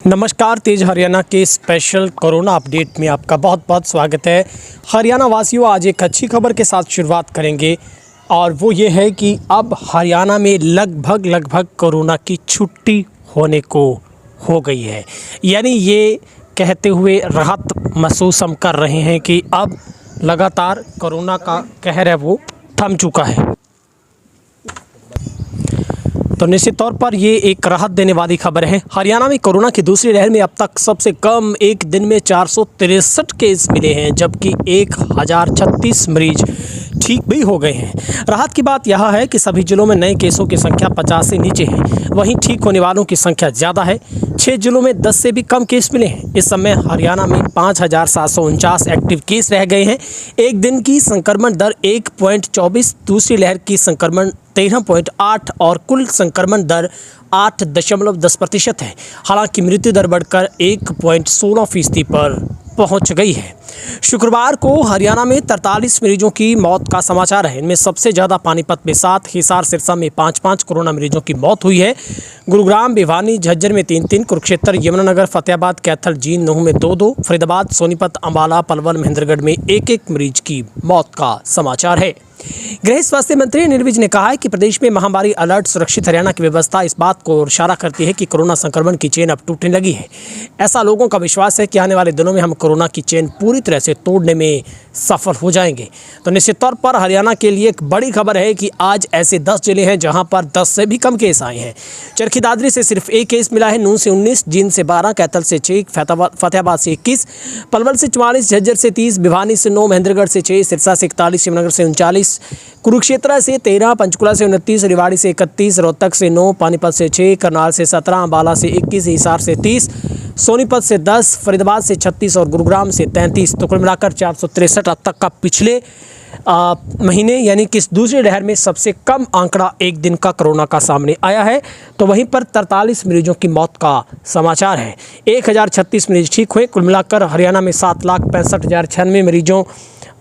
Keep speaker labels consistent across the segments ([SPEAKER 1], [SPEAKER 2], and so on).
[SPEAKER 1] नमस्कार, तेज हरियाणा के special corona update में आपका बहुत बहुत स्वागत है। हरियाणा वासियों, आज एक अच्छी खबर के साथ शुरुआत करेंगे और वो ये है कि अब हरियाणा में लगभग कोरोना की छुट्टी होने को हो गई है। यानी ये कहते हुए राहत महसूस हम कर रहे हैं कि अब लगातार कोरोना का कहर है वो थम चुका है। तो निश्चित तौर पर ये एक राहत देने वाली खबर है। हरियाणा में कोरोना की दूसरी लहर में अब तक सबसे कम एक दिन में 463 केस मिले हैं, जबकि 1036 मरीज ठीक भी हो गए हैं। राहत की बात यह है कि सभी जिलों में नए केसों की संख्या 50 से नीचे है, वहीं ठीक होने वालों की संख्या ज़्यादा है। 6 जिलों में 10 से भी कम केस मिले हैं। इस समय हरियाणा में 5749 एक्टिव केस रह गए हैं। एक दिन की संक्रमण दर 1.24, दूसरी लहर की संक्रमण 13.8 और कुल संक्रमण दर 8.10% है। हालांकि मृत्यु दर बढ़कर 1.16% पर पहुंच गई है। शुक्रवार को हरियाणा में 43 मरीजों की मौत का समाचार है। इनमें सबसे ज़्यादा पानीपत में 7, हिसार सिरसा में 5 कोरोना मरीजों की मौत हुई है। गुरुग्राम, भिवानी, झज्जर में 3, कुरुक्षेत्र, यमुनानगर, फतेहाबाद, कैथल, जींद, नूंह में 2, फरीदाबाद, सोनीपत, अम्बाला, पलवल, महेंद्रगढ़ में 1 मरीज की मौत का समाचार है। गृह स्वास्थ्य मंत्री अनिल विज ने कहा है कि प्रदेश में महामारी अलर्ट सुरक्षित हरियाणा की व्यवस्था इस बात को इशारा करती है कि कोरोना संक्रमण की चेन अब टूटने लगी है। ऐसा लोगों का विश्वास है कि आने वाले दिनों में हम कोरोना की चेन पूरी तरह से तोड़ने में सफल हो जाएंगे। तो निश्चित तौर पर हरियाणा के लिए एक बड़ी खबर है कि आज ऐसे 10 जिले हैं जहां पर 10 से भी कम केस आए हैं। चरखी दादरी से सिर्फ 1 केस मिला है, नूंह से 19, जींद से 12, कैथल से 6, फतेहाबाद से 21, पलवल से 44, झज्जर से 30, भिवानी से 9, महेंद्रगढ़ से 6, सिरसा से 41, यमुनानगर से 39, कुरुक्षेत्र से 13, पंचकुला से 29, रेवाड़ी से 31, रोहतक से 9, पानीपत से 6, करनाल से 17, अम्बाला से 21, हिसार से 30, सोनीपत से 10, फरीदाबाद से 36 और गुरुग्राम से 33। तो कुल मिलाकर 463 अब तक का पिछले महीने यानी कि दूसरी लहर में सबसे कम आंकड़ा एक दिन का कोरोना का सामने आया है। तो वहीं पर 43 मरीजों की मौत का समाचार है। 1036 मरीज ठीक हुए। कुल मिलाकर हरियाणा में 7,65,096 मरीजों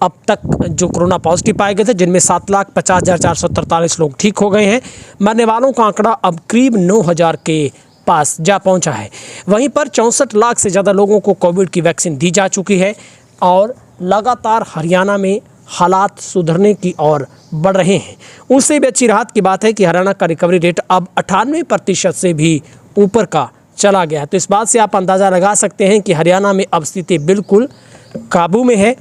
[SPEAKER 1] अब तक जो कोरोना पॉजिटिव पाए गए थे, जिनमें 7,50,443 लोग ठीक हो गए हैं। मरने वालों का आंकड़ा अब करीब 9,000 के पास जा पहुंचा है। वहीं पर 64 लाख से ज़्यादा लोगों को कोविड की वैक्सीन दी जा चुकी है और लगातार हरियाणा में हालात सुधरने की ओर बढ़ रहे हैं। उससे भी अच्छी राहत की बात है कि हरियाणा का रिकवरी रेट अब 98% से भी ऊपर का चला गया है। तो इस बात से आप अंदाज़ा लगा सकते हैं कि हरियाणा में अब स्थिति बिल्कुल काबू में है।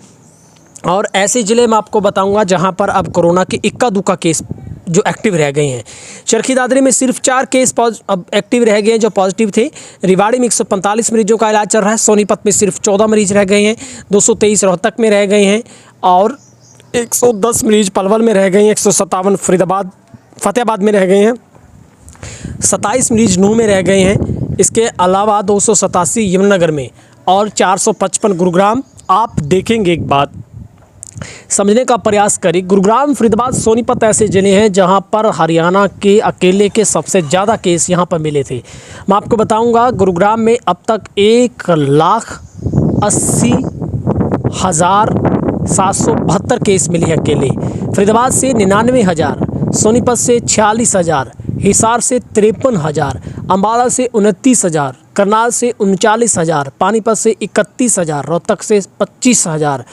[SPEAKER 1] और ऐसे ज़िले में आपको बताऊंगा जहां पर अब कोरोना के इक्का दुक्का केस जो एक्टिव रह गए हैं। चरखी दादरी में सिर्फ 4 केस अब एक्टिव रह गए हैं जो पॉजिटिव थे। रेवाड़ी में 145 मरीजों का इलाज चल रहा है। सोनीपत में सिर्फ 14 मरीज रह गए हैं। 223 रोहतक में रह गए हैं और 110 मरीज पलवल में रह गए हैं। 157 फतेहाबाद में रह गए हैं। 27 मरीज नूंह में रह गए हैं। इसके अलावा 287 यमुनानगर में और 455 गुरुग्राम। आप देखेंगे, एक बात समझने का प्रयास करें, गुरुग्राम, फरीदाबाद, सोनीपत ऐसे ज़िले हैं जहां पर हरियाणा के अकेले के सबसे ज़्यादा केस यहां पर मिले थे। मैं आपको बताऊंगा, गुरुग्राम में अब तक 1,80,772 केस मिले हैं अकेले। फरीदाबाद से 99,000, सोनीपत से 46,000, हिसार से 53,000, अम्बाला से 29,000, करनाल से 39,000, पानीपत से 31,000, रोहतक से 25,000,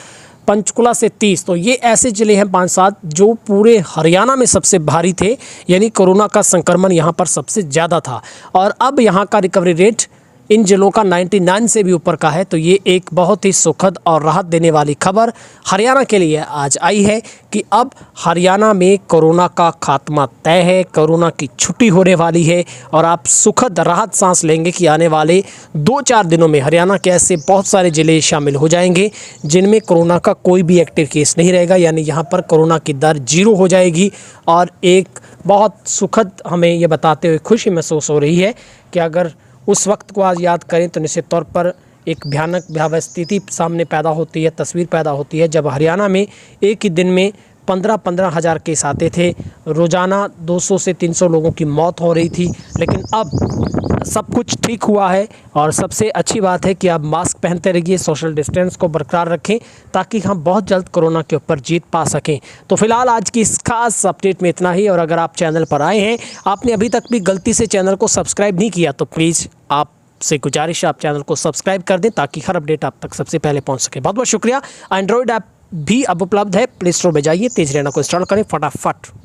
[SPEAKER 1] पंचकुला से 30। तो ये ऐसे ज़िले हैं 5-7 जो पूरे हरियाणा में सबसे भारी थे, यानी कोरोना का संक्रमण यहाँ पर सबसे ज़्यादा था। और अब यहाँ का रिकवरी रेट इन जिलों का 99 से भी ऊपर का है। तो ये एक बहुत ही सुखद और राहत देने वाली खबर हरियाणा के लिए आज आई है कि अब हरियाणा में कोरोना का खात्मा तय है, कोरोना की छुट्टी होने वाली है और आप सुखद राहत सांस लेंगे कि आने वाले 2-4 दिनों में हरियाणा के ऐसे बहुत सारे ज़िले शामिल हो जाएंगे जिनमें कोरोना का कोई भी एक्टिव केस नहीं रहेगा। यानी यहाँ पर कोरोना की दर 0 हो जाएगी। और एक बहुत सुखद हमें ये बताते हुए खुशी महसूस हो रही है कि अगर उस वक्त को आज याद करें तो निश्चित तौर पर एक भयावह स्थिति सामने पैदा होती है, तस्वीर पैदा होती है, जब हरियाणा में एक ही दिन में 15-15 हज़ार केस आते थे। रोज़ाना 200 से 300 लोगों की मौत हो रही थी। लेकिन अब सब कुछ ठीक हुआ है और सबसे अच्छी बात है कि आप मास्क पहनते रहिए, सोशल डिस्टेंस को बरकरार रखें ताकि हम बहुत जल्द कोरोना के ऊपर जीत पा सकें। तो फिलहाल आज की इस खास अपडेट में इतना ही। और अगर आप चैनल पर आए हैं, आपने अभी तक भी गलती से चैनल को सब्सक्राइब नहीं किया तो प्लीज़ आप आपसे गुजारिश है आप चैनल को सब्सक्राइब कर दें ताकि हर अपडेट आप तक सबसे पहले पहुंच सके। बहुत बहुत शुक्रिया। एंड्रॉयड ऐप भी अब उपलब्ध है, प्ले स्टोर में जाइए, तेज रहना को इंस्टॉल करें फटाफट।